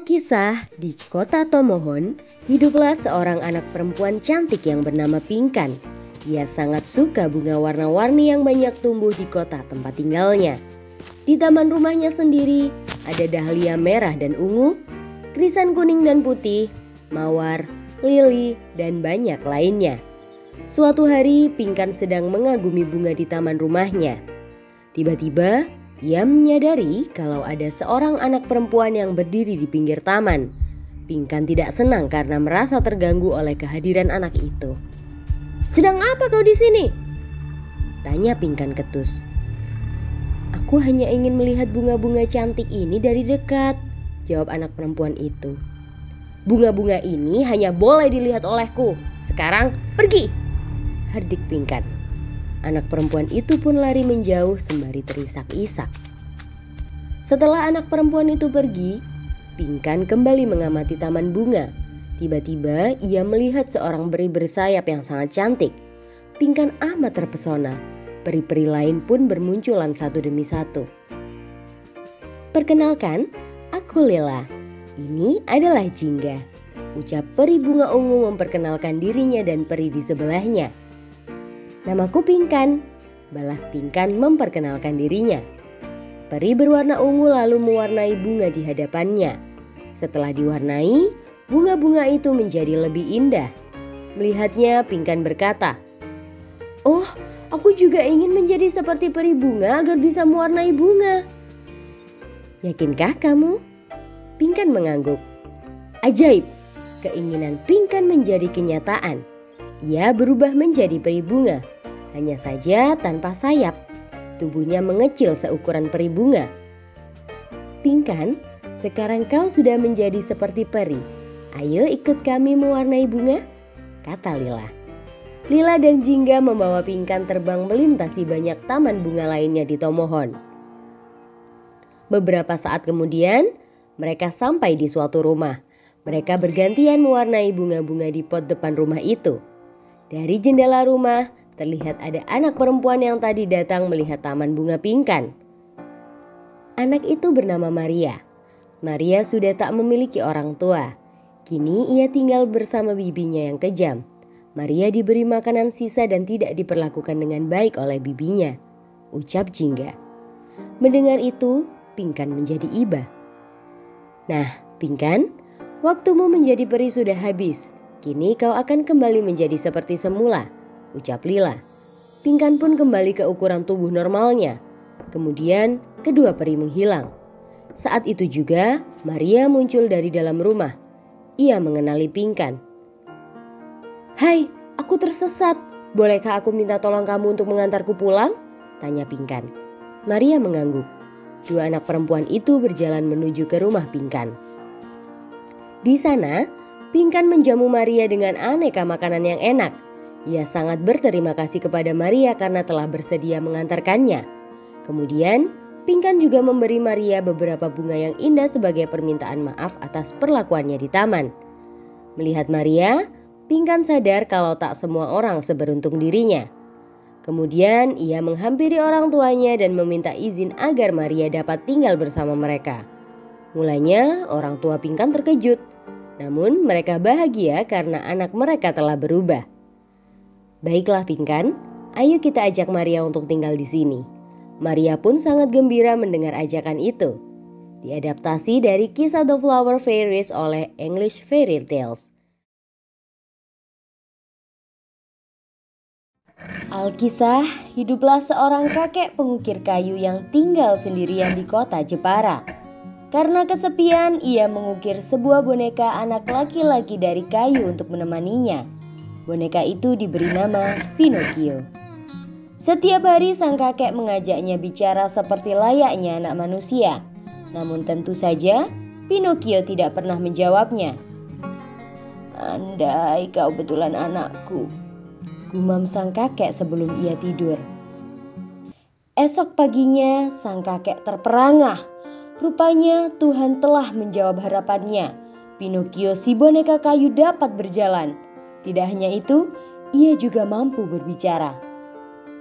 Alkisah di kota Tomohon, hiduplah seorang anak perempuan cantik yang bernama Pinkan. Ia sangat suka bunga warna-warni yang banyak tumbuh di kota tempat tinggalnya. Di taman rumahnya sendiri, ada dahlia merah dan ungu, krisan kuning dan putih, mawar, lili, dan banyak lainnya. Suatu hari, Pinkan sedang mengagumi bunga di taman rumahnya. Tiba-tiba, ia menyadari kalau ada seorang anak perempuan yang berdiri di pinggir taman. Pinkan tidak senang karena merasa terganggu oleh kehadiran anak itu. "Sedang apa kau di sini?" tanya Pinkan ketus. "Aku hanya ingin melihat bunga-bunga cantik ini dari dekat," jawab anak perempuan itu. "Bunga-bunga ini hanya boleh dilihat olehku. Sekarang pergi!" hardik Pinkan. Anak perempuan itu pun lari menjauh sembari terisak-isak. Setelah anak perempuan itu pergi, Pinkan kembali mengamati taman bunga. Tiba-tiba ia melihat seorang peri bersayap yang sangat cantik. Pinkan amat terpesona. Peri-peri lain pun bermunculan satu demi satu. "Perkenalkan, aku Lila. Ini adalah Jingga," ucap peri bunga ungu memperkenalkan dirinya dan peri di sebelahnya. "Namaku Pinkan," balas Pinkan memperkenalkan dirinya. Peri berwarna ungu lalu mewarnai bunga di hadapannya. Setelah diwarnai, bunga-bunga itu menjadi lebih indah. Melihatnya, Pinkan berkata, "Oh, aku juga ingin menjadi seperti peri bunga agar bisa mewarnai bunga." "Yakinkah kamu?" Pinkan mengangguk. Ajaib, keinginan Pinkan menjadi kenyataan. Ia berubah menjadi peri bunga. Hanya saja tanpa sayap. Tubuhnya mengecil seukuran peri bunga. "Pinkan, sekarang kau sudah menjadi seperti peri. Ayo ikut kami mewarnai bunga," kata Lila. Lila dan Jingga membawa Pinkan terbang melintasi banyak taman bunga lainnya di Tomohon. Beberapa saat kemudian, mereka sampai di suatu rumah. Mereka bergantian mewarnai bunga-bunga di pot depan rumah itu. Dari jendela rumah, terlihat ada anak perempuan yang tadi datang melihat taman bunga Pinkan. Anak itu bernama Maria. Maria sudah tak memiliki orang tua. Kini ia tinggal bersama bibinya yang kejam. Maria diberi makanan sisa dan tidak diperlakukan dengan baik oleh bibinya, ucap Jingga. Mendengar itu, Pinkan menjadi iba. "Nah, Pinkan, waktumu menjadi peri sudah habis. Kini kau akan kembali menjadi seperti semula," ucap Lila. Pinkan pun kembali ke ukuran tubuh normalnya. Kemudian kedua peri menghilang. Saat itu juga Maria muncul dari dalam rumah. Ia mengenali Pinkan. "Hai, aku tersesat. Bolehkah aku minta tolong kamu untuk mengantarku pulang?" tanya Pinkan. Maria mengangguk. Dua anak perempuan itu berjalan menuju ke rumah Pinkan. Di sana, Pinkan menjamu Maria dengan aneka makanan yang enak. Ia sangat berterima kasih kepada Maria karena telah bersedia mengantarkannya. Kemudian, Pinkan juga memberi Maria beberapa bunga yang indah sebagai permintaan maaf atas perlakuannya di taman. Melihat Maria, Pinkan sadar kalau tak semua orang seberuntung dirinya. Kemudian, ia menghampiri orang tuanya dan meminta izin agar Maria dapat tinggal bersama mereka. Mulanya, orang tua Pinkan terkejut. Namun, mereka bahagia karena anak mereka telah berubah. "Baiklah Pinkan, ayo kita ajak Maria untuk tinggal di sini." Maria pun sangat gembira mendengar ajakan itu. Diadaptasi dari kisah The Flower Fairies oleh English Fairy Tales. Alkisah, hiduplah seorang kakek pengukir kayu yang tinggal sendirian di kota Jepara. Karena kesepian, ia mengukir sebuah boneka anak laki-laki dari kayu untuk menemaninya. Boneka itu diberi nama Pinocchio. Setiap hari sang kakek mengajaknya bicara seperti layaknya anak manusia. Namun tentu saja Pinocchio tidak pernah menjawabnya. "Andai kau betulan anakku," gumam sang kakek sebelum ia tidur. Esok paginya sang kakek terperangah. Rupanya Tuhan telah menjawab harapannya. Pinocchio si boneka kayu dapat berjalan. Tidak hanya itu, ia juga mampu berbicara.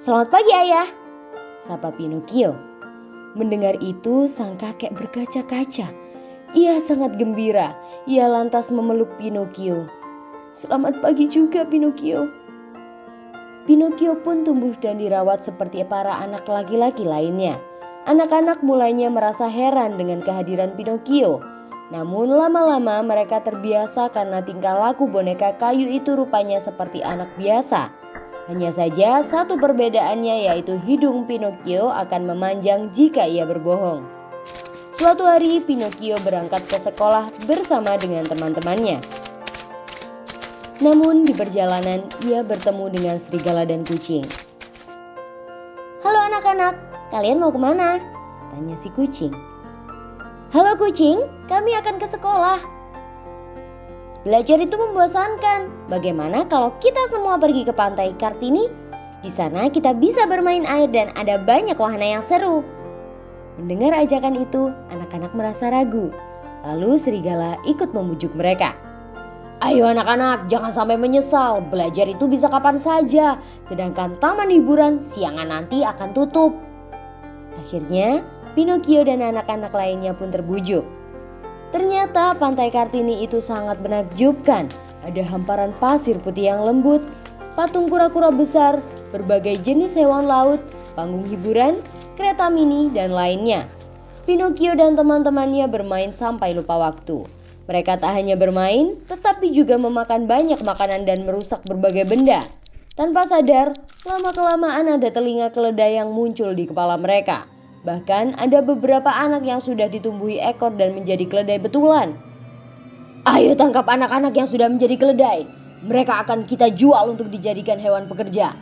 "Selamat pagi ayah," sapa Pinocchio. Mendengar itu sang kakek berkaca-kaca. Ia sangat gembira. Ia lantas memeluk Pinocchio. "Selamat pagi juga, Pinocchio." Pinocchio pun tumbuh dan dirawat seperti para anak laki-laki lainnya. Anak-anak mulainya merasa heran dengan kehadiran Pinocchio. Namun lama-lama mereka terbiasa karena tingkah laku boneka kayu itu rupanya seperti anak biasa. Hanya saja satu perbedaannya, yaitu hidung Pinocchio akan memanjang jika ia berbohong. Suatu hari Pinocchio berangkat ke sekolah bersama dengan teman-temannya. Namun di perjalanan ia bertemu dengan serigala dan kucing. "Halo anak-anak, kalian mau kemana?" tanya si kucing. "Halo kucing, kami akan ke sekolah." "Belajar itu membosankan. Bagaimana kalau kita semua pergi ke pantai Kartini? Di sana kita bisa bermain air dan ada banyak wahana yang seru." Mendengar ajakan itu, anak-anak merasa ragu. Lalu serigala ikut membujuk mereka. "Ayo anak-anak, jangan sampai menyesal. Belajar itu bisa kapan saja. Sedangkan taman hiburan siangan nanti akan tutup." Akhirnya, Pinocchio dan anak-anak lainnya pun terbujuk. Ternyata pantai Kartini itu sangat menakjubkan. Ada hamparan pasir putih yang lembut, patung kura-kura besar, berbagai jenis hewan laut, panggung hiburan, kereta mini, dan lainnya. Pinocchio dan teman-temannya bermain sampai lupa waktu. Mereka tak hanya bermain, tetapi juga memakan banyak makanan dan merusak berbagai benda. Tanpa sadar, lama-kelamaan ada telinga keledai yang muncul di kepala mereka. Bahkan ada beberapa anak yang sudah ditumbuhi ekor dan menjadi keledai betulan. "Ayo tangkap anak-anak yang sudah menjadi keledai. Mereka akan kita jual untuk dijadikan hewan pekerja."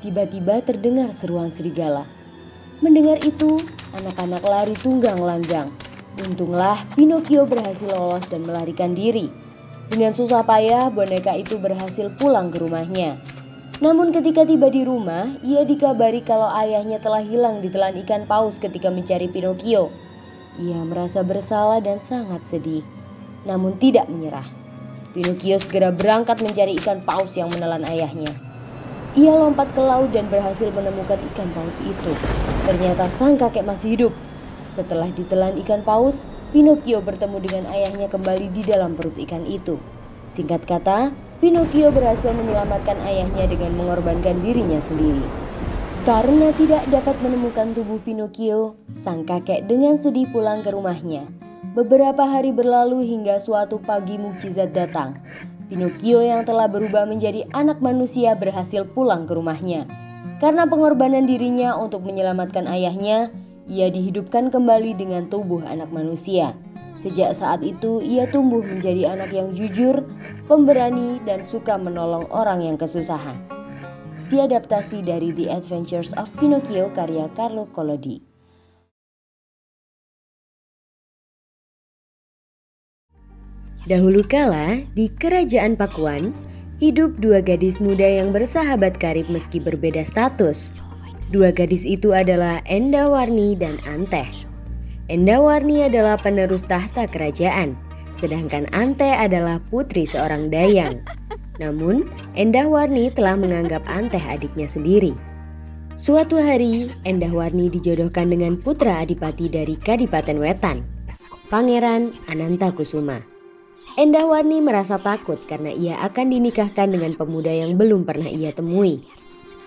Tiba-tiba terdengar seruan serigala. Mendengar itu, anak-anak lari tunggang langgang. Untunglah Pinocchio berhasil lolos dan melarikan diri. Dengan susah payah boneka itu berhasil pulang ke rumahnya. Namun ketika tiba di rumah, ia dikabari kalau ayahnya telah hilang ditelan ikan paus ketika mencari Pinocchio. Ia merasa bersalah dan sangat sedih, namun tidak menyerah. Pinocchio segera berangkat mencari ikan paus yang menelan ayahnya. Ia lompat ke laut dan berhasil menemukan ikan paus itu. Ternyata sang kakek masih hidup. Setelah ditelan ikan paus, Pinocchio bertemu dengan ayahnya kembali di dalam perut ikan itu. Singkat kata, Pinocchio berhasil menyelamatkan ayahnya dengan mengorbankan dirinya sendiri. Karena tidak dapat menemukan tubuh Pinocchio, sang kakek dengan sedih pulang ke rumahnya. Beberapa hari berlalu hingga suatu pagi mukjizat datang. Pinocchio yang telah berubah menjadi anak manusia berhasil pulang ke rumahnya. Karena pengorbanan dirinya untuk menyelamatkan ayahnya, ia dihidupkan kembali dengan tubuh anak manusia. Sejak saat itu ia tumbuh menjadi anak yang jujur, pemberani, dan suka menolong orang yang kesusahan. Diadaptasi dari The Adventures of Pinocchio karya Carlo Collodi. Dahulu kala di kerajaan Pakuan, hidup dua gadis muda yang bersahabat karib meski berbeda status. Dua gadis itu adalah Endawarni dan Anteh. Endawarni adalah penerus tahta kerajaan, sedangkan Anteh adalah putri seorang dayang. Namun, Endawarni telah menganggap Anteh adiknya sendiri. Suatu hari, Endawarni dijodohkan dengan putra adipati dari Kadipaten Wetan, Pangeran Anantakusuma. Endawarni merasa takut karena ia akan dinikahkan dengan pemuda yang belum pernah ia temui.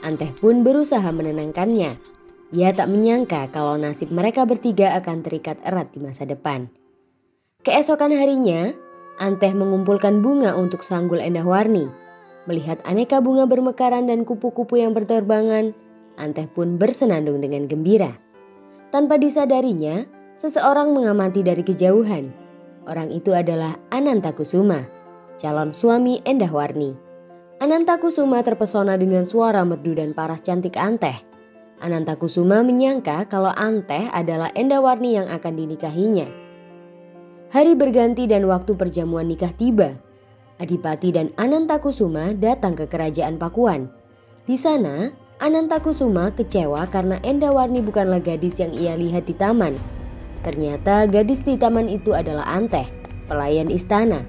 Anteh pun berusaha menenangkannya. Ia tak menyangka kalau nasib mereka bertiga akan terikat erat di masa depan. Keesokan harinya, Anteh mengumpulkan bunga untuk sanggul Endawarni. Melihat aneka bunga bermekaran dan kupu-kupu yang berterbangan, Anteh pun bersenandung dengan gembira. Tanpa disadarinya, seseorang mengamati dari kejauhan. Orang itu adalah Anantakusuma, calon suami Endawarni. Anantakusuma terpesona dengan suara merdu dan paras cantik Anteh. Anantakusuma menyangka kalau Anteh adalah Endawarni yang akan dinikahinya. Hari berganti dan waktu perjamuan nikah tiba. Adipati dan Anantakusuma datang ke kerajaan Pakuan. Di sana, Anantakusuma kecewa karena Endawarni bukanlah gadis yang ia lihat di taman. Ternyata gadis di taman itu adalah Anteh, pelayan istana.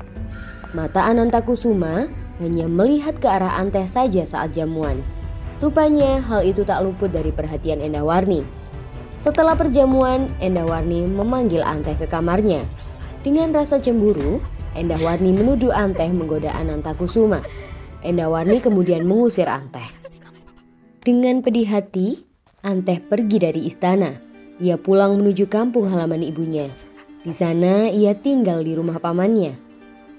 Mata Anantakusuma hanya melihat ke arah Anteh saja saat jamuan. Rupanya hal itu tak luput dari perhatian Endawarni. Setelah perjamuan, Endawarni memanggil Anteh ke kamarnya. Dengan rasa cemburu, Endahwarni menuduh Anteh menggoda Anantakusuma. Endahwarni kemudian mengusir Anteh. Dengan pedih hati, Anteh pergi dari istana. Ia pulang menuju kampung halaman ibunya. Di sana ia tinggal di rumah pamannya.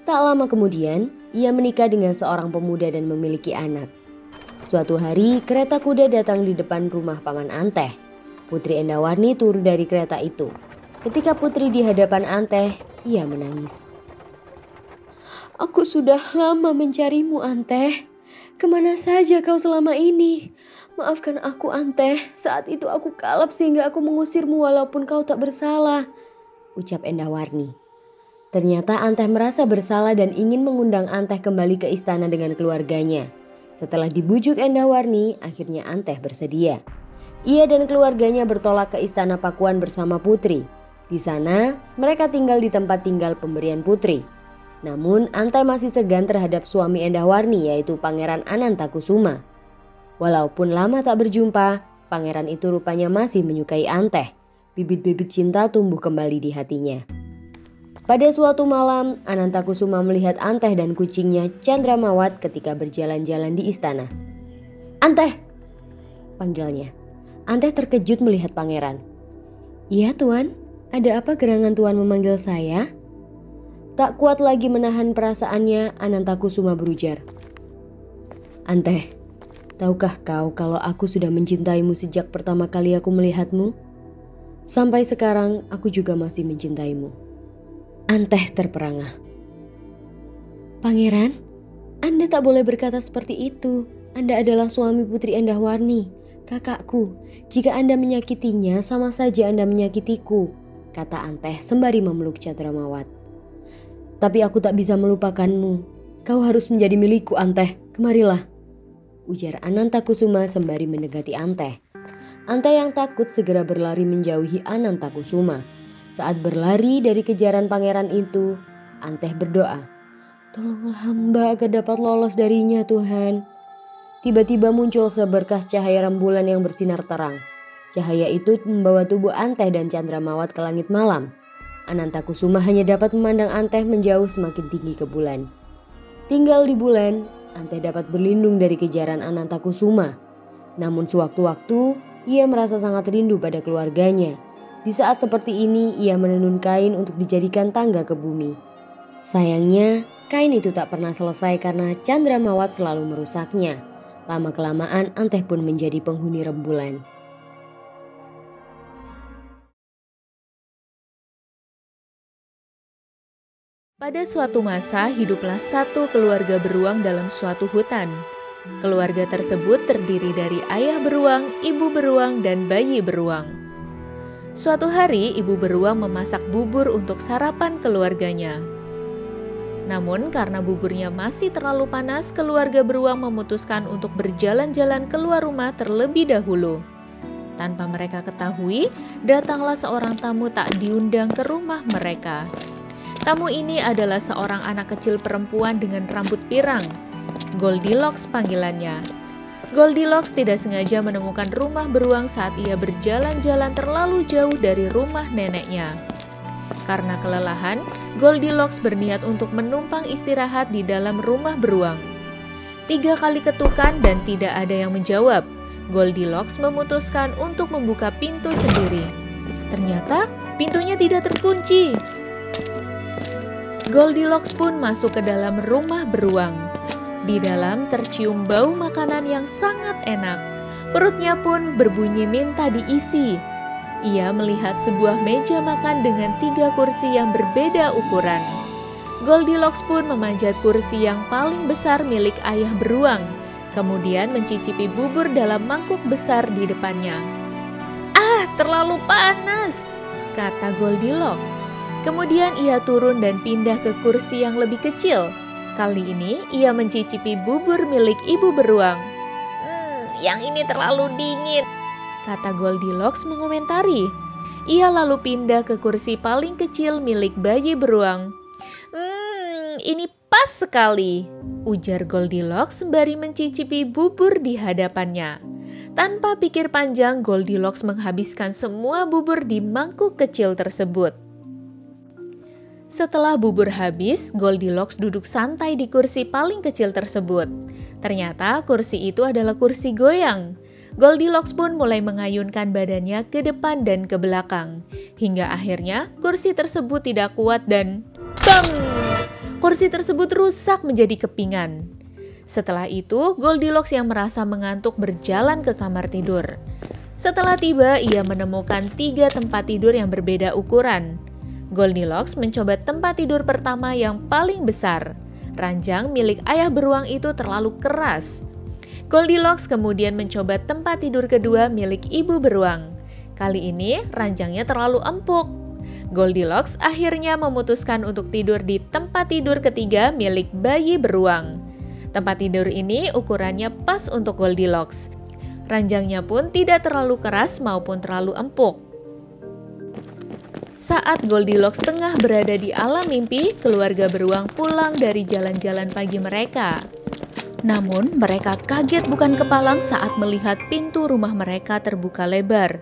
Tak lama kemudian, ia menikah dengan seorang pemuda dan memiliki anak. Suatu hari, kereta kuda datang di depan rumah paman Anteh. Putri Endahwarni turun dari kereta itu. Ketika putri di hadapan Anteh, ia menangis. "Aku sudah lama mencarimu, Anteh. Kemana saja kau selama ini? Maafkan aku, Anteh. Saat itu aku kalap sehingga aku mengusirmu walaupun kau tak bersalah," ucap Endahwarni. Ternyata Anteh merasa bersalah dan ingin mengundang Anteh kembali ke istana dengan keluarganya. Setelah dibujuk Endahwarni, akhirnya Anteh bersedia. Ia dan keluarganya bertolak ke istana Pakuan bersama putri. Di sana, mereka tinggal di tempat tinggal pemberian putri. Namun, Anteh masih segan terhadap suami Endahwarni, yaitu Pangeran Anantakusuma. Walaupun lama tak berjumpa, pangeran itu rupanya masih menyukai Anteh. Bibit-bibit cinta tumbuh kembali di hatinya. Pada suatu malam, Anantakusuma melihat Anteh dan kucingnya Chandramawat ketika berjalan-jalan di istana. "Anteh!" panggilnya. Anteh terkejut melihat pangeran. "Iya, Tuan. Ada apa gerangan Tuan memanggil saya?" Tak kuat lagi menahan perasaannya, Anantakusuma berujar. "Anteh, tahukah kau kalau aku sudah mencintaimu sejak pertama kali aku melihatmu? Sampai sekarang aku juga masih mencintaimu." Anteh terperangah. "Pangeran, Anda tak boleh berkata seperti itu. Anda adalah suami putri Endahwarni, kakakku. Jika Anda menyakitinya, sama saja Anda menyakitiku," kata Anteh sembari memeluk Chandramawat. "Tapi aku tak bisa melupakanmu. Kau harus menjadi milikku, Anteh. Kemarilah," ujar Anantakusuma sembari mendekati Anteh. Anteh yang takut segera berlari menjauhi Anantakusuma. Saat berlari dari kejaran pangeran itu, Anteh berdoa, "Tolonglah hamba agar dapat lolos darinya, Tuhan." Tiba-tiba muncul seberkas cahaya rembulan yang bersinar terang. Cahaya itu membawa tubuh Anteh dan Chandramawat ke langit malam. Anantakusuma hanya dapat memandang Anteh menjauh semakin tinggi ke bulan. Tinggal di bulan, Anteh dapat berlindung dari kejaran Anantakusuma. Namun sewaktu-waktu, ia merasa sangat rindu pada keluarganya. Di saat seperti ini, ia menenun kain untuk dijadikan tangga ke bumi. Sayangnya, kain itu tak pernah selesai karena Chandramawat selalu merusaknya. Lama-kelamaan, Anteh pun menjadi penghuni rembulan. Pada suatu masa, hiduplah satu keluarga beruang dalam suatu hutan. Keluarga tersebut terdiri dari ayah beruang, ibu beruang, dan bayi beruang. Suatu hari, ibu beruang memasak bubur untuk sarapan keluarganya. Namun, karena buburnya masih terlalu panas, keluarga beruang memutuskan untuk berjalan-jalan keluar rumah terlebih dahulu. Tanpa mereka ketahui, datanglah seorang tamu tak diundang ke rumah mereka. Tamu ini adalah seorang anak kecil perempuan dengan rambut pirang. Goldilocks panggilannya. Goldilocks tidak sengaja menemukan rumah beruang saat ia berjalan-jalan terlalu jauh dari rumah neneknya. Karena kelelahan, Goldilocks berniat untuk menumpang istirahat di dalam rumah beruang. 3 kali ketukan dan tidak ada yang menjawab. Goldilocks memutuskan untuk membuka pintu sendiri. Ternyata pintunya tidak terkunci. Goldilocks pun masuk ke dalam rumah beruang. Di dalam tercium bau makanan yang sangat enak. Perutnya pun berbunyi minta diisi. Ia melihat sebuah meja makan dengan 3 kursi yang berbeda ukuran. Goldilocks pun memanjat kursi yang paling besar milik ayah beruang, kemudian mencicipi bubur dalam mangkuk besar di depannya. "Ah, terlalu panas," kata Goldilocks. Kemudian ia turun dan pindah ke kursi yang lebih kecil. Kali ini ia mencicipi bubur milik ibu beruang. Yang ini terlalu dingin," kata Goldilocks mengomentari. Ia lalu pindah ke kursi paling kecil milik bayi beruang. Ini pas sekali," ujar Goldilocks sembari mencicipi bubur di hadapannya. Tanpa pikir panjang, Goldilocks menghabiskan semua bubur di mangkuk kecil tersebut. Setelah bubur habis, Goldilocks duduk santai di kursi paling kecil tersebut. Ternyata kursi itu adalah kursi goyang. Goldilocks pun mulai mengayunkan badannya ke depan dan ke belakang. Hingga akhirnya kursi tersebut tidak kuat dan bang! Kursi tersebut rusak menjadi kepingan. Setelah itu, Goldilocks yang merasa mengantuk berjalan ke kamar tidur. Setelah tiba, ia menemukan 3 tempat tidur yang berbeda ukuran. Goldilocks mencoba tempat tidur pertama yang paling besar. Ranjang milik ayah beruang itu terlalu keras. Goldilocks kemudian mencoba tempat tidur kedua milik ibu beruang. Kali ini ranjangnya terlalu empuk. Goldilocks akhirnya memutuskan untuk tidur di tempat tidur ketiga milik bayi beruang. Tempat tidur ini ukurannya pas untuk Goldilocks. Ranjangnya pun tidak terlalu keras maupun terlalu empuk. Saat Goldilocks tengah berada di alam mimpi, keluarga beruang pulang dari jalan-jalan pagi mereka. Namun, mereka kaget bukan kepalang saat melihat pintu rumah mereka terbuka lebar.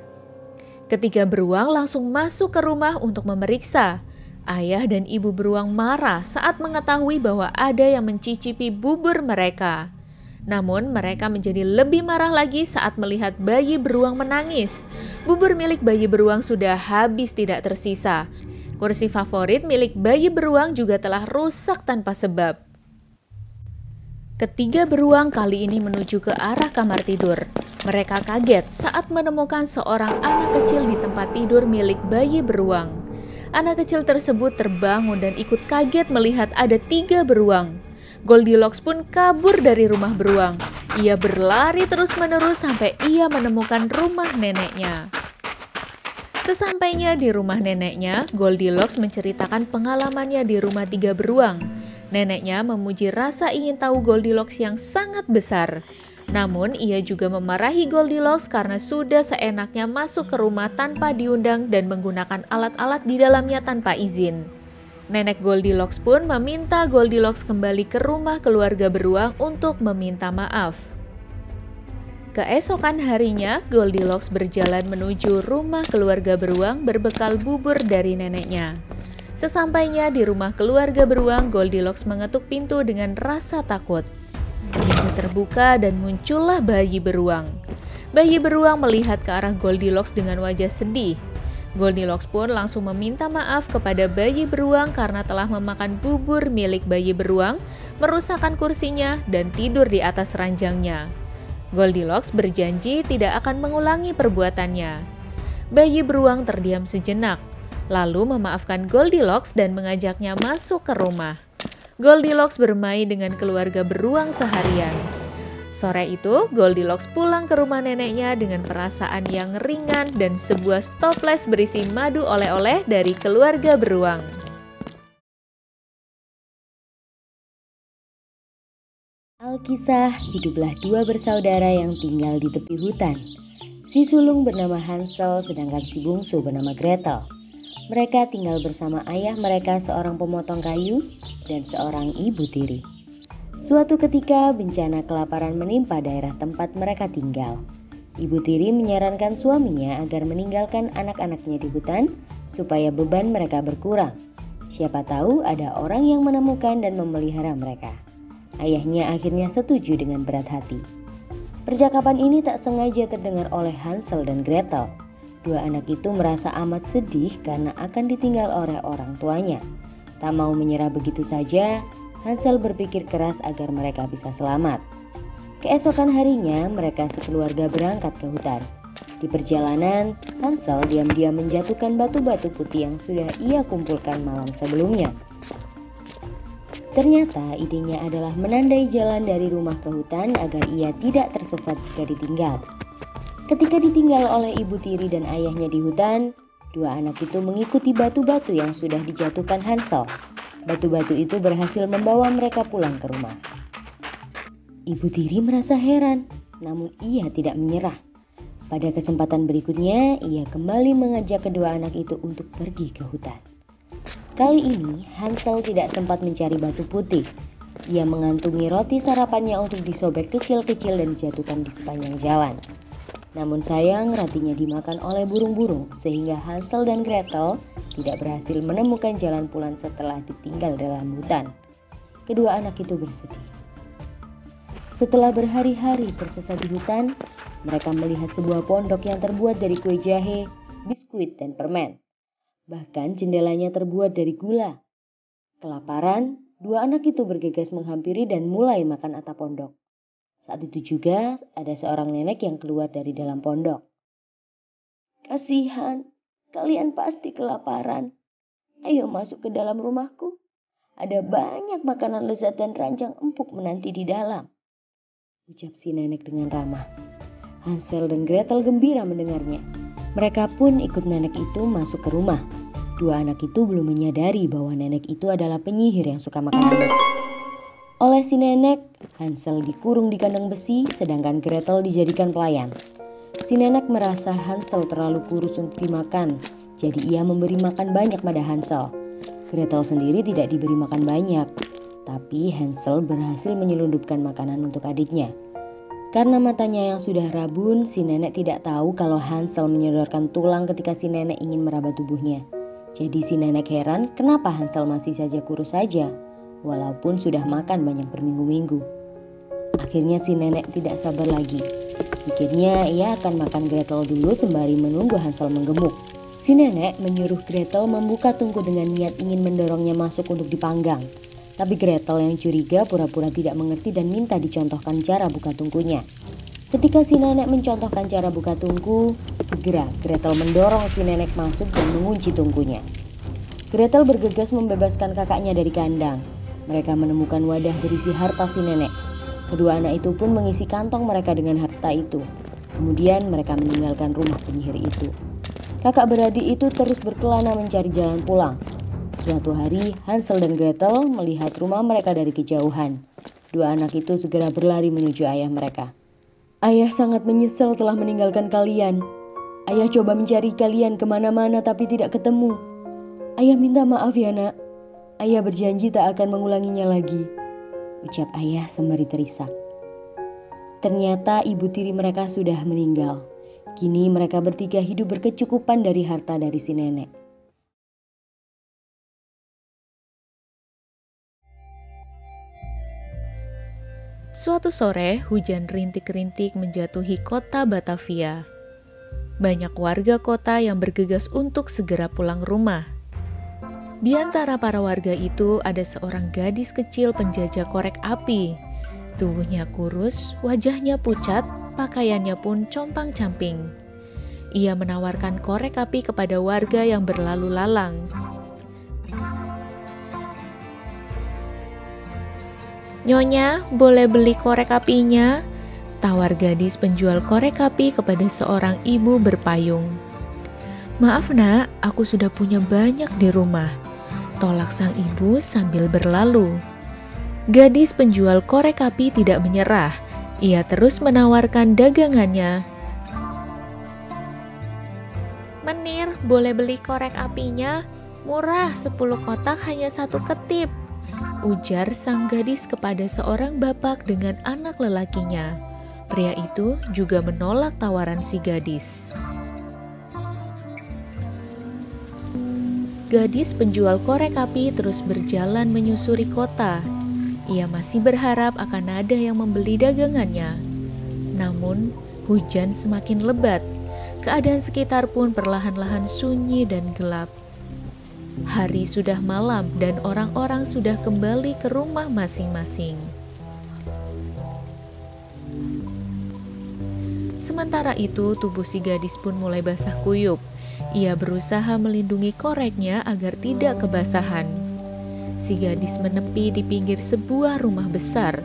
Ketiga beruang langsung masuk ke rumah untuk memeriksa. Ayah dan ibu beruang marah saat mengetahui bahwa ada yang mencicipi bubur mereka. Namun mereka menjadi lebih marah lagi saat melihat bayi beruang menangis. Bubur milik bayi beruang sudah habis tidak tersisa. Kursi favorit milik bayi beruang juga telah rusak tanpa sebab. Ketiga beruang kali ini menuju ke arah kamar tidur. Mereka kaget saat menemukan seorang anak kecil di tempat tidur milik bayi beruang. Anak kecil tersebut terbangun dan ikut kaget melihat ada 3 beruang. Goldilocks pun kabur dari rumah beruang. Ia berlari terus-menerus sampai ia menemukan rumah neneknya. Sesampainya di rumah neneknya, Goldilocks menceritakan pengalamannya di rumah 3 beruang. Neneknya memuji rasa ingin tahu Goldilocks yang sangat besar. Namun ia juga memarahi Goldilocks karena sudah seenaknya masuk ke rumah tanpa diundang dan menggunakan alat-alat di dalamnya tanpa izin. Nenek Goldilocks pun meminta Goldilocks kembali ke rumah keluarga beruang untuk meminta maaf. Keesokan harinya, Goldilocks berjalan menuju rumah keluarga beruang berbekal bubur dari neneknya. Sesampainya di rumah keluarga beruang, Goldilocks mengetuk pintu dengan rasa takut. Pintu terbuka dan muncullah bayi beruang. Bayi beruang melihat ke arah Goldilocks dengan wajah sedih. Goldilocks pun langsung meminta maaf kepada bayi beruang karena telah memakan bubur milik bayi beruang, merusakkan kursinya, dan tidur di atas ranjangnya. Goldilocks berjanji tidak akan mengulangi perbuatannya. Bayi beruang terdiam sejenak, lalu memaafkan Goldilocks dan mengajaknya masuk ke rumah. Goldilocks bermain dengan keluarga beruang seharian. Sore itu, Goldilocks pulang ke rumah neneknya dengan perasaan yang ringan dan sebuah toples berisi madu oleh-oleh dari keluarga beruang. Alkisah, hiduplah 2 bersaudara yang tinggal di tepi hutan. Si sulung bernama Hansel, sedangkan si bungsu bernama Gretel. Mereka tinggal bersama ayah mereka, seorang pemotong kayu, dan seorang ibu tiri. Suatu ketika bencana kelaparan menimpa daerah tempat mereka tinggal. Ibu tiri menyarankan suaminya agar meninggalkan anak-anaknya di hutan supaya beban mereka berkurang. Siapa tahu ada orang yang menemukan dan memelihara mereka. Ayahnya akhirnya setuju dengan berat hati. Percakapan ini tak sengaja terdengar oleh Hansel dan Gretel. 2 anak itu merasa amat sedih karena akan ditinggal oleh orang tuanya. Tak mau menyerah begitu saja, Hansel berpikir keras agar mereka bisa selamat. Keesokan harinya, mereka sekeluarga berangkat ke hutan. Di perjalanan, Hansel diam-diam menjatuhkan batu-batu putih yang sudah ia kumpulkan malam sebelumnya. Ternyata idenya adalah menandai jalan dari rumah ke hutan agar ia tidak tersesat jika ditinggal. Ketika ditinggal oleh ibu tiri dan ayahnya di hutan, 2 anak itu mengikuti batu-batu yang sudah dijatuhkan Hansel. Batu-batu itu berhasil membawa mereka pulang ke rumah. Ibu tiri merasa heran, namun ia tidak menyerah. Pada kesempatan berikutnya, ia kembali mengajak kedua anak itu untuk pergi ke hutan. Kali ini, Hansel tidak sempat mencari batu putih. Ia mengantungi roti sarapannya untuk disobek kecil-kecil dan dijatuhkan di sepanjang jalan. Namun sayang ratinya dimakan oleh burung-burung sehingga Hansel dan Gretel tidak berhasil menemukan jalan pulang setelah ditinggal dalam hutan. Kedua anak itu bersedih. Setelah berhari-hari tersesat di hutan, mereka melihat sebuah pondok yang terbuat dari kue jahe, biskuit, dan permen. Bahkan jendelanya terbuat dari gula. Kelaparan, dua anak itu bergegas menghampiri dan mulai makan atap pondok. Saat itu juga ada seorang nenek yang keluar dari dalam pondok. "Kasihan, kalian pasti kelaparan. Ayo masuk ke dalam rumahku. Ada banyak makanan lezat dan ranjang empuk menanti di dalam," ucap si nenek dengan ramah. Hansel dan Gretel gembira mendengarnya. Mereka pun ikut nenek itu masuk ke rumah. Dua anak itu belum menyadari bahwa nenek itu adalah penyihir yang suka makan anak. Oleh si nenek, Hansel dikurung di kandang besi sedangkan Gretel dijadikan pelayan. Si nenek merasa Hansel terlalu kurus untuk dimakan, jadi ia memberi makan banyak pada Hansel. Gretel sendiri tidak diberi makan banyak, tapi Hansel berhasil menyelundupkan makanan untuk adiknya. Karena matanya yang sudah rabun, si nenek tidak tahu kalau Hansel menyodorkan tulang ketika si nenek ingin meraba tubuhnya. Jadi si nenek heran kenapa Hansel masih saja kurus saja, walaupun sudah makan banyak berminggu-minggu. Akhirnya si nenek tidak sabar lagi. Pikirnya ia akan makan Gretel dulu sembari menunggu Hansel menggemuk. Si nenek menyuruh Gretel membuka tungku dengan niat ingin mendorongnya masuk untuk dipanggang. Tapi Gretel yang curiga pura-pura tidak mengerti dan minta dicontohkan cara buka tungkunya. Ketika si nenek mencontohkan cara buka tungku, segera Gretel mendorong si nenek masuk dan mengunci tungkunya. Gretel bergegas membebaskan kakaknya dari kandang. Mereka menemukan wadah berisi harta si nenek. Kedua anak itu pun mengisi kantong mereka dengan harta itu. Kemudian mereka meninggalkan rumah penyihir itu. Kakak beradik itu terus berkelana mencari jalan pulang. Suatu hari Hansel dan Gretel melihat rumah mereka dari kejauhan. Dua anak itu segera berlari menuju ayah mereka. "Ayah sangat menyesal telah meninggalkan kalian. Ayah coba mencari kalian kemana-mana tapi tidak ketemu. Ayah minta maaf ya nak. Ayah berjanji tak akan mengulanginya lagi," ucap ayah sembari terisak. Ternyata ibu tiri mereka sudah meninggal. Kini mereka bertiga hidup berkecukupan dari harta dari si nenek. Suatu sore, hujan rintik-rintik menjatuhi kota Batavia. Banyak warga kota yang bergegas untuk segera pulang rumah. Di antara para warga itu ada seorang gadis kecil penjajah korek api. Tubuhnya kurus, wajahnya pucat, pakaiannya pun compang-camping. Ia menawarkan korek api kepada warga yang berlalu lalang. "Nyonya, boleh beli korek apinya?" tawar gadis penjual korek api kepada seorang ibu berpayung. "Maaf nak, aku sudah punya banyak di rumah," tolak sang ibu sambil berlalu. Gadis penjual korek api tidak menyerah. Ia terus menawarkan dagangannya. "Menir, boleh beli korek apinya? Murah, 10 kotak hanya 1 ketip," ujar sang gadis kepada seorang bapak dengan anak lelakinya. Pria itu juga menolak tawaran si gadis. Gadis penjual korek api terus berjalan menyusuri kota. Ia masih berharap akan ada yang membeli dagangannya. Namun, hujan semakin lebat. Keadaan sekitar pun perlahan-lahan sunyi dan gelap. Hari sudah malam dan orang-orang sudah kembali ke rumah masing-masing. Sementara itu, tubuh si gadis pun mulai basah kuyup. Ia berusaha melindungi koreknya agar tidak kebasahan. Si gadis menepi di pinggir sebuah rumah besar.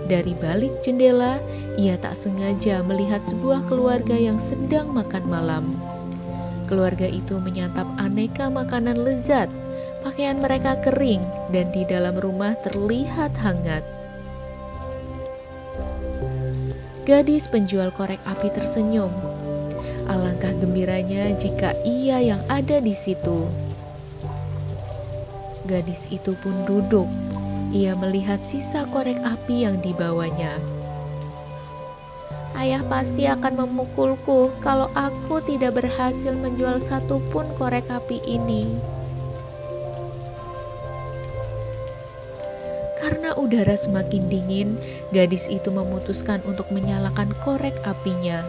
Dari balik jendela, ia tak sengaja melihat sebuah keluarga yang sedang makan malam. Keluarga itu menyantap aneka makanan lezat. Pakaian mereka kering dan di dalam rumah terlihat hangat. Gadis penjual korek api tersenyum. Alangkah gembiranya jika ia yang ada di situ. Gadis itu pun duduk. Ia melihat sisa korek api yang dibawanya. Ayah pasti akan memukulku kalau aku tidak berhasil menjual satupun korek api ini. Karena udara semakin dingin, gadis itu memutuskan untuk menyalakan korek apinya.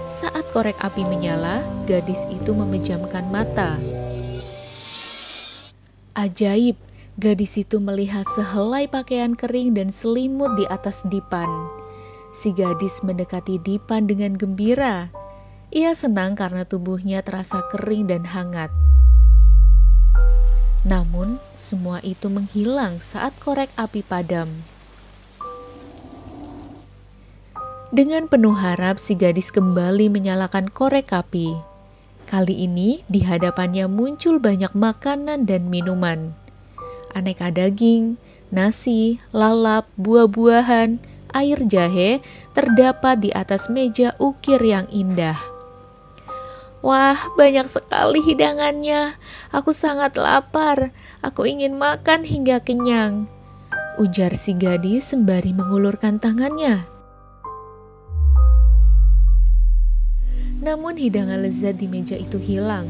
Saat korek api menyala, gadis itu memejamkan mata. Ajaib, gadis itu melihat sehelai pakaian kering dan selimut di atas dipan. Si gadis mendekati dipan dengan gembira. Ia senang karena tubuhnya terasa kering dan hangat. Namun, semua itu menghilang saat korek api padam. Dengan penuh harap, si gadis kembali menyalakan korek api. Kali ini, di hadapannya muncul banyak makanan dan minuman. Aneka daging, nasi, lalap, buah-buahan, air jahe terdapat di atas meja ukir yang indah. Wah, banyak sekali hidangannya. Aku sangat lapar. Aku ingin makan hingga kenyang, ujar si gadis sembari mengulurkan tangannya. Namun hidangan lezat di meja itu hilang.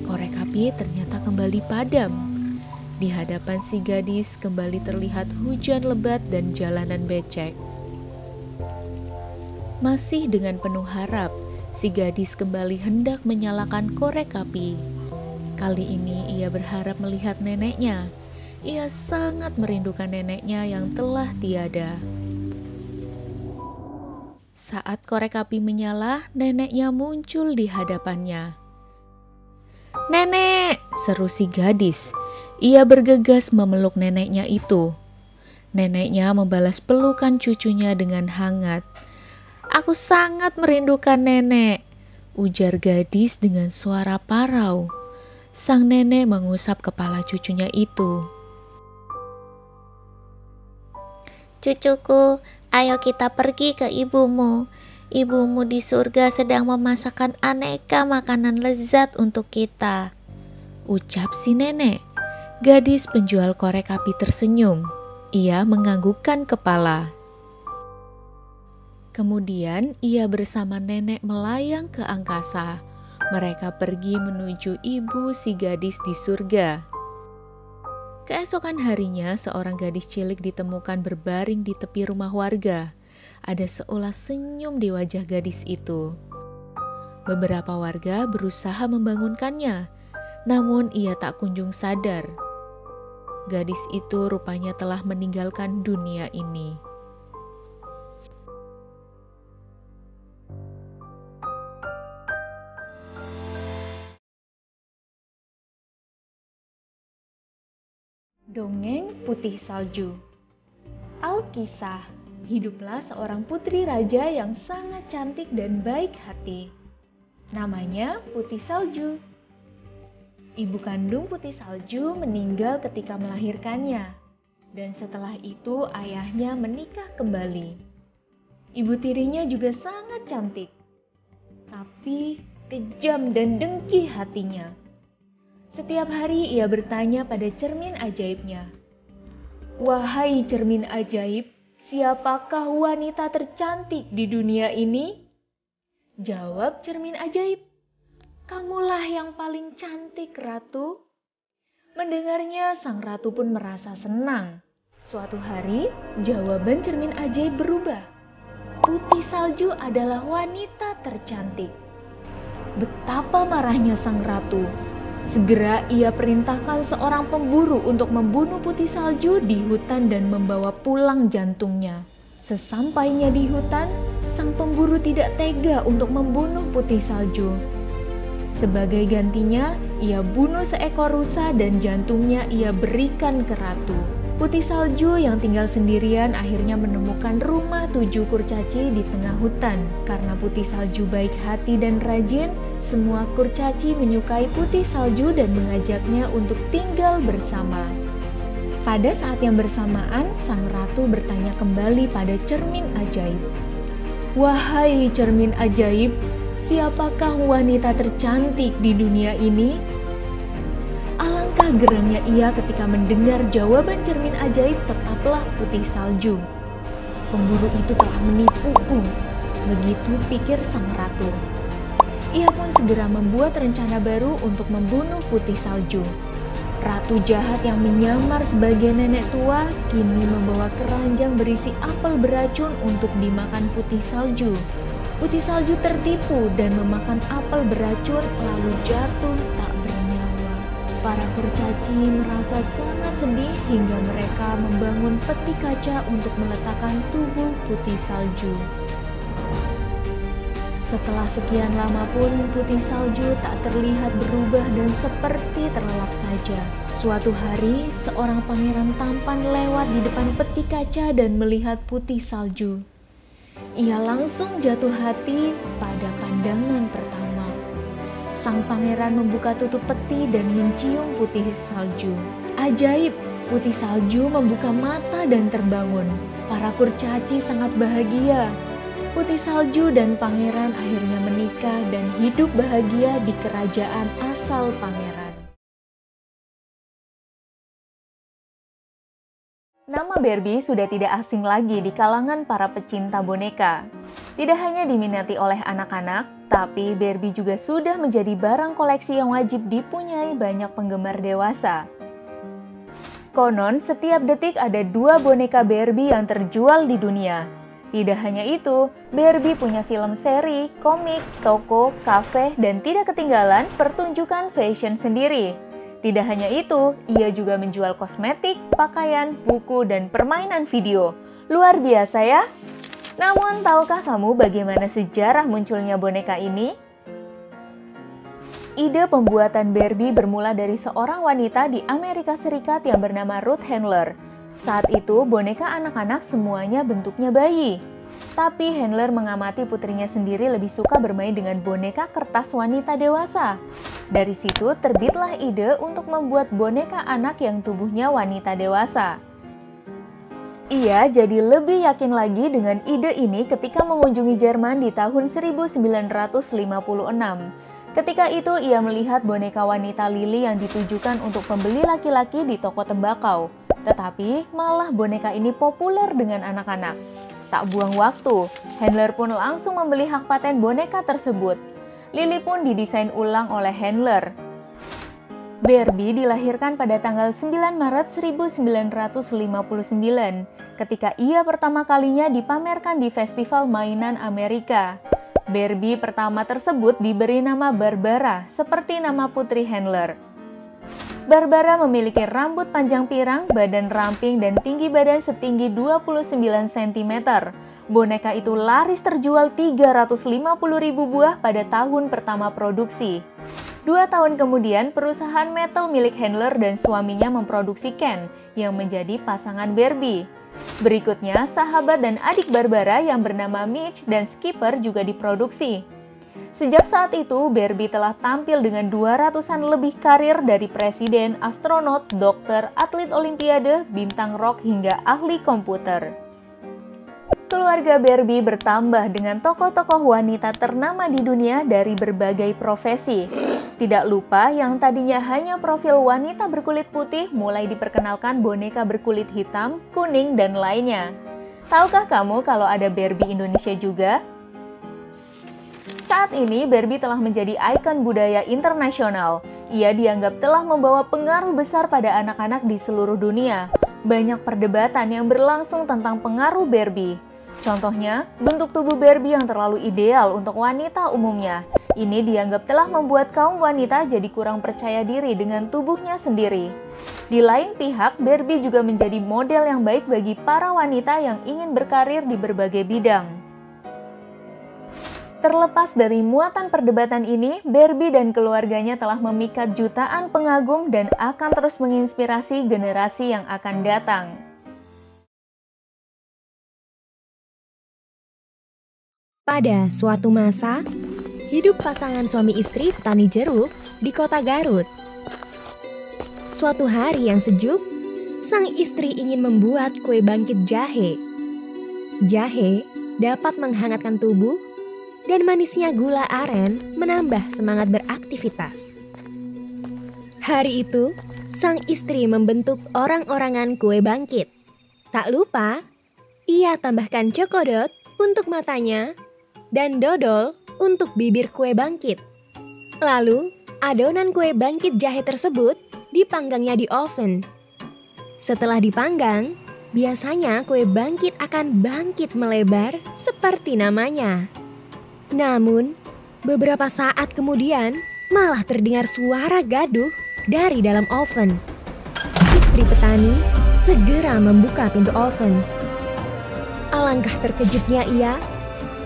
Korek api ternyata kembali padam. Di hadapan si gadis kembali terlihat hujan lebat dan jalanan becek. Masih dengan penuh harap, si gadis kembali hendak menyalakan korek api. Kali ini ia berharap melihat neneknya. Ia sangat merindukan neneknya yang telah tiada. Saat korek api menyala, neneknya muncul di hadapannya. "Nenek!" seru si gadis. Ia bergegas memeluk neneknya itu. Neneknya membalas pelukan cucunya dengan hangat. "Aku sangat merindukan nenek," ujar gadis dengan suara parau. Sang nenek mengusap kepala cucunya itu. "Cucuku, ayo kita pergi ke ibumu. Ibumu di surga sedang memasakkan aneka makanan lezat untuk kita," ucap si nenek. Gadis penjual korek api tersenyum. Ia menganggukkan kepala. Kemudian ia bersama nenek melayang ke angkasa. Mereka pergi menuju ibu si gadis di surga. Keesokan harinya, seorang gadis cilik ditemukan berbaring di tepi rumah warga. Ada seolah senyum di wajah gadis itu. Beberapa warga berusaha membangunkannya, namun ia tak kunjung sadar. Gadis itu rupanya telah meninggalkan dunia ini. Dongeng Putih Salju. Alkisah, hiduplah seorang putri raja yang sangat cantik dan baik hati. Namanya Putih Salju. Ibu kandung Putih Salju meninggal ketika melahirkannya, dan setelah itu ayahnya menikah kembali. Ibu tirinya juga sangat cantik, tapi kejam dan dengki hatinya. Setiap hari ia bertanya pada cermin ajaibnya, "Wahai cermin ajaib, siapakah wanita tercantik di dunia ini?" Jawab cermin ajaib, "Kamulah yang paling cantik, Ratu." Mendengarnya, sang ratu pun merasa senang. Suatu hari, jawaban cermin ajaib berubah. Putih Salju adalah wanita tercantik. Betapa marahnya sang ratu. Segera ia perintahkan seorang pemburu untuk membunuh Putih Salju di hutan dan membawa pulang jantungnya. Sesampainya di hutan, sang pemburu tidak tega untuk membunuh Putih Salju. Sebagai gantinya, ia bunuh seekor rusa dan jantungnya ia berikan ke ratu. Putih Salju yang tinggal sendirian akhirnya menemukan rumah 7 kurcaci di tengah hutan. Karena Putih Salju baik hati dan rajin, semua kurcaci menyukai Putih Salju dan mengajaknya untuk tinggal bersama. Pada saat yang bersamaan, sang ratu bertanya kembali pada cermin ajaib, "Wahai cermin ajaib, siapakah wanita tercantik di dunia ini?" Alangkah geramnya ia ketika mendengar jawaban cermin ajaib tetaplah Putih Salju. "Pemburu itu telah menipuku. Begitu pikir sang ratu. Ia pun segera membuat rencana baru untuk membunuh Putih Salju. Ratu jahat yang menyamar sebagai nenek tua kini membawa keranjang berisi apel beracun untuk dimakan Putih Salju. Putih Salju tertipu dan memakan apel beracun lalu jatuh tak bernyawa. Para kurcaci merasa sangat sedih hingga mereka membangun peti kaca untuk meletakkan tubuh Putih Salju. Setelah sekian lama pun Putih Salju tak terlihat berubah dan seperti terlelap saja. Suatu hari, seorang pangeran tampan lewat di depan peti kaca dan melihat Putih Salju. Ia langsung jatuh hati pada pandangan pertama. Sang pangeran membuka tutup peti dan mencium Putih Salju. Ajaib, Putih Salju membuka mata dan terbangun. Para kurcaci sangat bahagia. Putih Salju dan pangeran akhirnya menikah dan hidup bahagia di kerajaan asal pangeran. Nama Barbie sudah tidak asing lagi di kalangan para pecinta boneka. Tidak hanya diminati oleh anak-anak, tapi Barbie juga sudah menjadi barang koleksi yang wajib dipunyai banyak penggemar dewasa. Konon, setiap detik ada 2 boneka Barbie yang terjual di dunia. Tidak hanya itu, Barbie punya film seri, komik, toko, kafe, dan tidak ketinggalan pertunjukan fashion sendiri. Tidak hanya itu, ia juga menjual kosmetik, pakaian, buku, dan permainan video. Luar biasa ya? Namun, tahukah kamu bagaimana sejarah munculnya boneka ini? Ide pembuatan Barbie bermula dari seorang wanita di Amerika Serikat yang bernama Ruth Handler. Saat itu, boneka anak-anak semuanya bentuknya bayi. Tapi Handler mengamati putrinya sendiri lebih suka bermain dengan boneka kertas wanita dewasa. Dari situ terbitlah ide untuk membuat boneka anak yang tubuhnya wanita dewasa. Ia jadi lebih yakin lagi dengan ide ini ketika mengunjungi Jerman di tahun 1956. Ketika itu ia melihat boneka wanita Lily yang ditujukan untuk pembeli laki-laki di toko tembakau. Tetapi malah boneka ini populer dengan anak-anak. Tak buang waktu, Handler pun langsung membeli hak paten boneka tersebut. Lily pun didesain ulang oleh Handler. Barbie dilahirkan pada tanggal 9 Maret 1959, ketika ia pertama kalinya dipamerkan di Festival Mainan Amerika. Barbie pertama tersebut diberi nama Barbara, seperti nama putri Handler. Barbara memiliki rambut panjang pirang, badan ramping, dan tinggi badan setinggi 29 cm. Boneka itu laris terjual 350.000 buah pada tahun pertama produksi. 2 tahun kemudian, perusahaan Mattel milik Handler dan suaminya memproduksi Ken, yang menjadi pasangan Barbie. Berikutnya, sahabat dan adik Barbara yang bernama Mitch dan Skipper juga diproduksi. Sejak saat itu, Barbie telah tampil dengan 200-an lebih karir dari presiden, astronot, dokter, atlet olimpiade, bintang rock, hingga ahli komputer. Keluarga Barbie bertambah dengan tokoh-tokoh wanita ternama di dunia dari berbagai profesi. Tidak lupa yang tadinya hanya profil wanita berkulit putih mulai diperkenalkan boneka berkulit hitam, kuning, dan lainnya. Tahukah kamu kalau ada Barbie Indonesia juga? Saat ini, Barbie telah menjadi ikon budaya internasional. Ia dianggap telah membawa pengaruh besar pada anak-anak di seluruh dunia. Banyak perdebatan yang berlangsung tentang pengaruh Barbie. Contohnya, bentuk tubuh Barbie yang terlalu ideal untuk wanita umumnya. Ini dianggap telah membuat kaum wanita jadi kurang percaya diri dengan tubuhnya sendiri. Di lain pihak, Barbie juga menjadi model yang baik bagi para wanita yang ingin berkarir di berbagai bidang. Terlepas dari muatan perdebatan ini, Barbie dan keluarganya telah memikat jutaan pengagum dan akan terus menginspirasi generasi yang akan datang. Pada suatu masa, hidup pasangan suami istri petani jeruk di kota Garut. Suatu hari yang sejuk, sang istri ingin membuat kue bangkit jahe. Jahe dapat menghangatkan tubuh, dan manisnya gula aren menambah semangat beraktivitas. Hari itu, sang istri membentuk orang-orangan kue bangkit. Tak lupa, ia tambahkan cokodot untuk matanya, dan dodol untuk bibir kue bangkit. Lalu, adonan kue bangkit jahe tersebut dipanggangnya di oven. Setelah dipanggang, biasanya kue bangkit akan bangkit melebar seperti namanya. Namun, beberapa saat kemudian malah terdengar suara gaduh dari dalam oven. Istri petani segera membuka pintu oven. Alangkah terkejutnya ia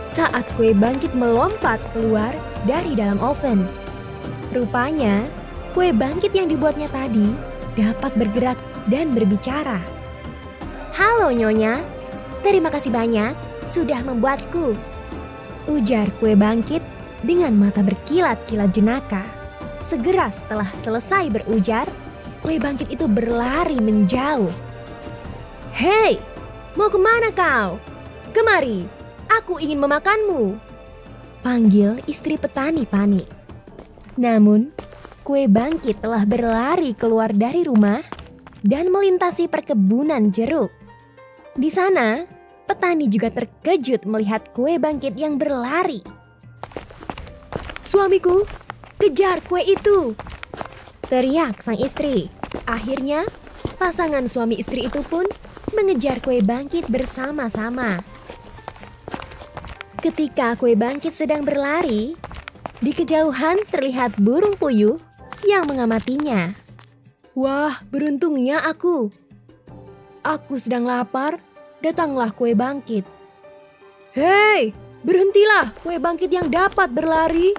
saat kue bangkit melompat keluar dari dalam oven. Rupanya, kue bangkit yang dibuatnya tadi dapat bergerak dan berbicara. "Halo Nyonya, terima kasih banyak sudah membuatku," ujar kue bangkit dengan mata berkilat-kilat jenaka. Segera setelah selesai berujar, kue bangkit itu berlari menjauh. "Hei, mau kemana kau? Kemari, aku ingin memakanmu," panggil istri petani panik. Namun, kue bangkit telah berlari keluar dari rumah dan melintasi perkebunan jeruk. Di sana, petani juga terkejut melihat kue bangkit yang berlari. "Suamiku, kejar kue itu!" teriak sang istri. Akhirnya, pasangan suami istri itu pun mengejar kue bangkit bersama-sama. Ketika kue bangkit sedang berlari, di kejauhan terlihat burung puyuh yang mengamatinya. "Wah, beruntungnya aku. Aku sedang lapar, datanglah kue bangkit." "Hei, berhentilah kue bangkit yang dapat berlari."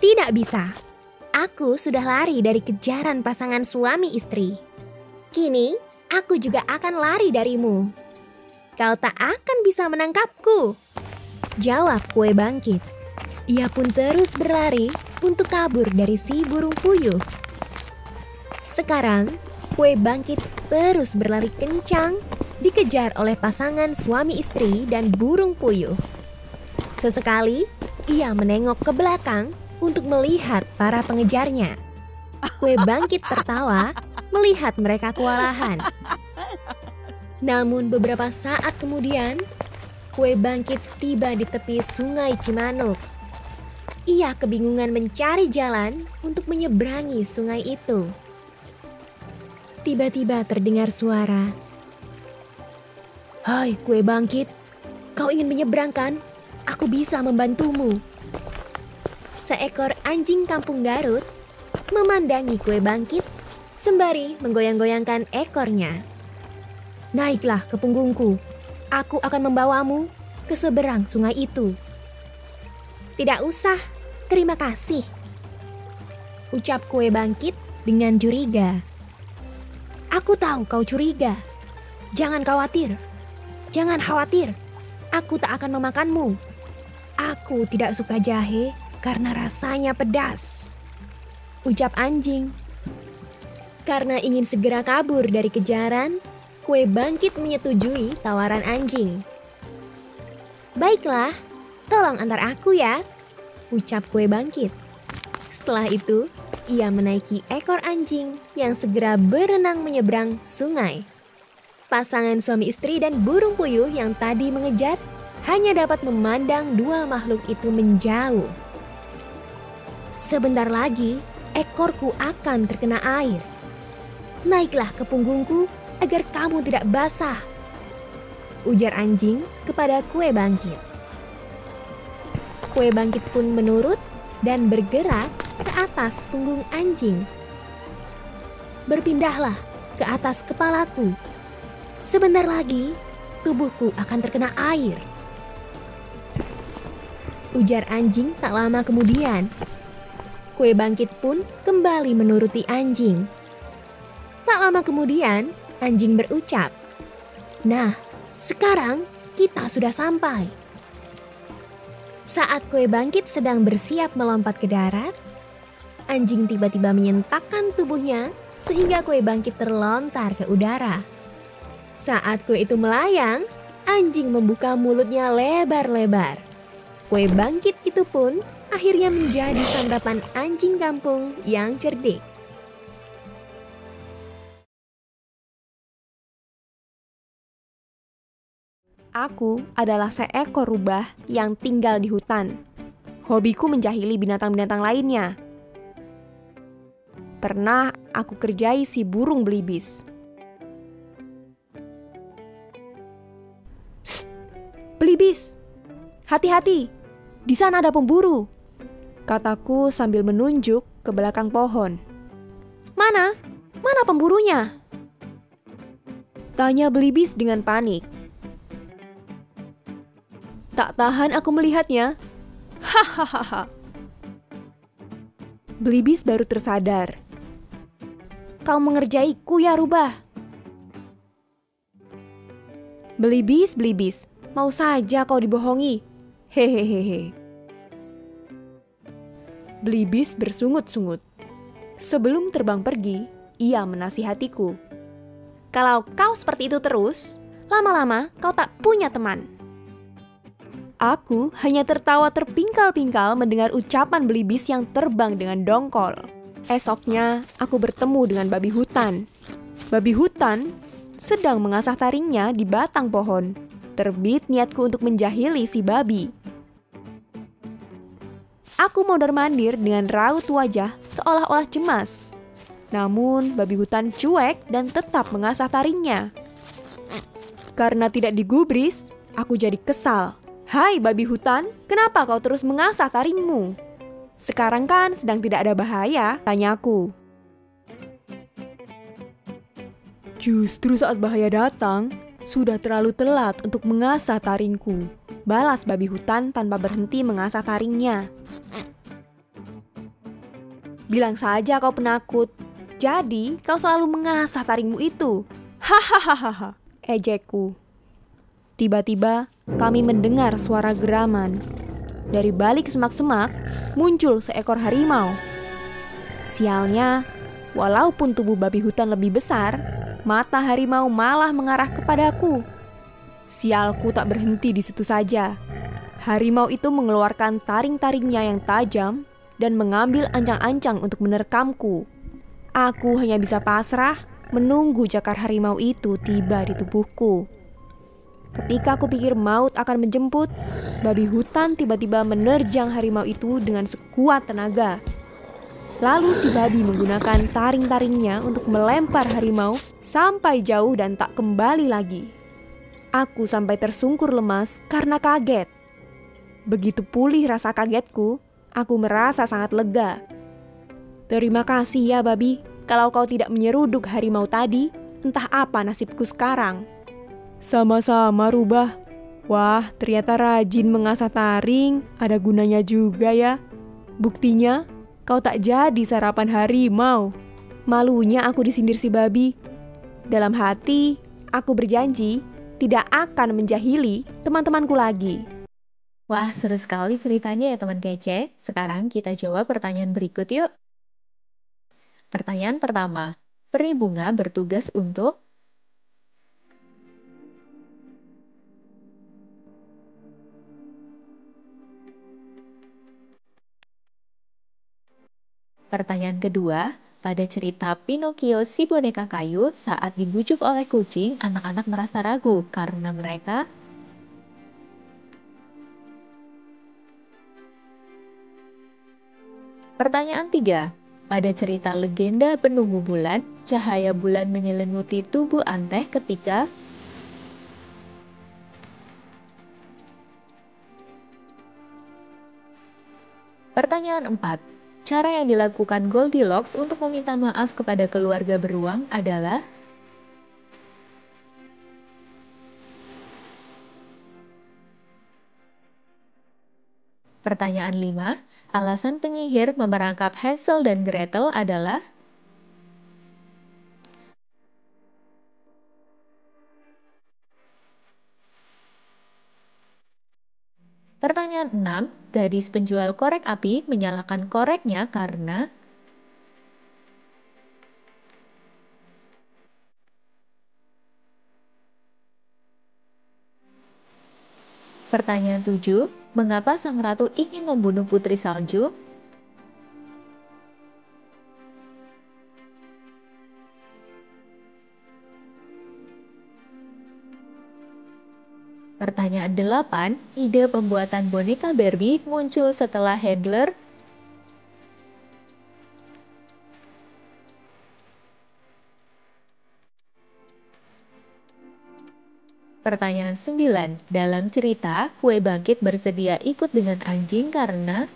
"Tidak bisa. Aku sudah lari dari kejaran pasangan suami istri. Kini aku juga akan lari darimu. Kau tak akan bisa menangkapku," jawab kue bangkit. Ia pun terus berlari untuk kabur dari si burung puyuh. Sekarang, kue bangkit terus berlari kencang, dikejar oleh pasangan suami istri dan burung puyuh. Sesekali, ia menengok ke belakang untuk melihat para pengejarnya. Kue bangkit tertawa melihat mereka kewalahan. Namun beberapa saat kemudian, kue bangkit tiba di tepi sungai Cimanuk. Ia kebingungan mencari jalan untuk menyeberangi sungai itu. Tiba-tiba terdengar suara, "Hai kue bangkit, kau ingin menyeberangkan? Aku bisa membantumu." Seekor anjing kampung Garut memandangi kue bangkit sembari menggoyang-goyangkan ekornya. "Naiklah ke punggungku, aku akan membawamu ke seberang sungai itu." "Tidak usah, terima kasih," ucap kue bangkit dengan curiga. "Aku tahu kau curiga. Jangan khawatir, jangan khawatir, aku tak akan memakanmu. Aku tidak suka jahe karena rasanya pedas," ucap anjing. Karena ingin segera kabur dari kejaran, kue bangkit menyetujui tawaran anjing. "Baiklah, tolong antar aku ya," ucap kue bangkit. Setelah itu, ia menaiki ekor anjing yang segera berenang menyeberang sungai. Pasangan suami istri dan burung puyuh yang tadi mengejar hanya dapat memandang dua makhluk itu menjauh. "Sebentar lagi, ekorku akan terkena air. Naiklah ke punggungku agar kamu tidak basah," ujar anjing kepada kue bangkit. Kue bangkit pun menurut dan bergerak ke atas punggung anjing. "Berpindahlah ke atas kepalaku. Sebentar lagi, tubuhku akan terkena air," ujar anjing tak lama kemudian. Kue bangkit pun kembali menuruti anjing. Tak lama kemudian, anjing berucap, "Nah, sekarang kita sudah sampai." Saat kue bangkit sedang bersiap melompat ke darat, anjing tiba-tiba menyentakkan tubuhnya sehingga kue bangkit terlontar ke udara. Saat kue itu melayang, anjing membuka mulutnya lebar-lebar. Kue bangkit itu pun akhirnya menjadi santapan anjing kampung yang cerdik. Aku adalah seekor rubah yang tinggal di hutan. Hobiku menjahili binatang-binatang lainnya. Pernah aku kerjai si burung belibis. Shh, belibis, hati-hati, di sana ada pemburu, kataku sambil menunjuk ke belakang pohon. Mana? Mana pemburunya? Tanya belibis dengan panik. Tak tahan aku melihatnya. Hahaha. Belibis baru tersadar. Kau mengerjaiku ya rubah. Belibis, belibis, mau saja kau dibohongi. Hehehehe. Belibis bersungut-sungut. Sebelum terbang pergi, ia menasihatiku. Kalau kau seperti itu terus, lama-lama kau tak punya teman. Aku hanya tertawa terpingkal-pingkal mendengar ucapan belibis yang terbang dengan dongkol. Esoknya, aku bertemu dengan babi hutan. Babi hutan sedang mengasah taringnya di batang pohon. Terbit niatku untuk menjahili si babi. Aku mondar-mandir dengan raut wajah seolah-olah cemas. Namun, babi hutan cuek dan tetap mengasah taringnya. Karena tidak digubris, aku jadi kesal. Hai babi hutan, kenapa kau terus mengasah taringmu? Sekarang kan sedang tidak ada bahaya, tanyaku. Justru saat bahaya datang, sudah terlalu telat untuk mengasah taringku, balas babi hutan tanpa berhenti mengasah taringnya. Bilang saja kau penakut, jadi kau selalu mengasah taringmu itu. Hahaha, ejekku. Tiba-tiba kami mendengar suara geraman. Dari balik semak-semak muncul seekor harimau. Sialnya, walaupun tubuh babi hutan lebih besar, mata harimau malah mengarah kepadaku. Sialku tak berhenti di situ saja. Harimau itu mengeluarkan taring-taringnya yang tajam dan mengambil ancang-ancang untuk menerkamku. Aku hanya bisa pasrah menunggu cakar harimau itu tiba di tubuhku. Ketika aku pikir maut akan menjemput, babi hutan tiba-tiba menerjang harimau itu dengan sekuat tenaga. Lalu si babi menggunakan taring-taringnya untuk melempar harimau sampai jauh dan tak kembali lagi. Aku sampai tersungkur lemas karena kaget. Begitu pulih rasa kagetku, aku merasa sangat lega. Terima kasih ya babi, kalau kau tidak menyeruduk harimau tadi, entah apa nasibku sekarang. Sama-sama rubah. Wah, ternyata rajin mengasah taring, ada gunanya juga ya. Buktinya, kau tak jadi sarapan harimau. Malunya aku disindir si babi. Dalam hati, aku berjanji tidak akan menjahili teman-temanku lagi. Wah, seru sekali ceritanya ya teman kece. Sekarang kita jawab pertanyaan berikut yuk. Pertanyaan pertama, peri bunga bertugas untuk Pertanyaan kedua, pada cerita Pinocchio si boneka kayu, saat dibujuk oleh kucing, anak-anak merasa ragu karena mereka. Pertanyaan tiga, pada cerita legenda penunggu bulan, cahaya bulan menyelimuti tubuh Anteh ketika. Pertanyaan 4. Cara yang dilakukan Goldilocks untuk meminta maaf kepada keluarga beruang adalah. Pertanyaan 5. Alasan penyihir memerangkap Hansel dan Gretel adalah. Pertanyaan 6. Gadis penjual korek api menyalakan koreknya karena. Pertanyaan 7. Mengapa sang ratu ingin membunuh putri salju? Pertanyaan 8, ide pembuatan boneka Barbie muncul setelah Handler. Pertanyaan 9, dalam cerita, kue bangkit bersedia ikut dengan anjing karena.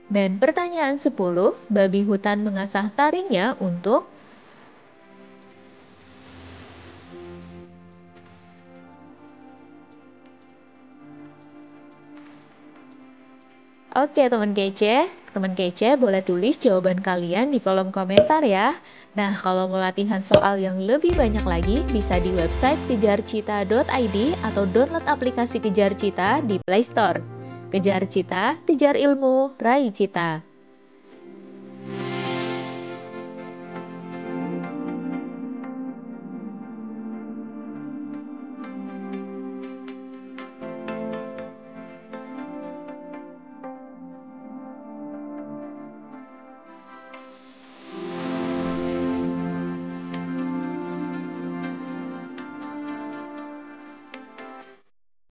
Dan pertanyaan 10, babi hutan mengasah taringnya untuk. Oke teman kece boleh tulis jawaban kalian di kolom komentar ya. Nah, kalau mau latihan soal yang lebih banyak lagi, bisa di website kejarcita.id atau download aplikasi Kejar Cita di Play Store. Kejar Cita, kejar ilmu, raih cita.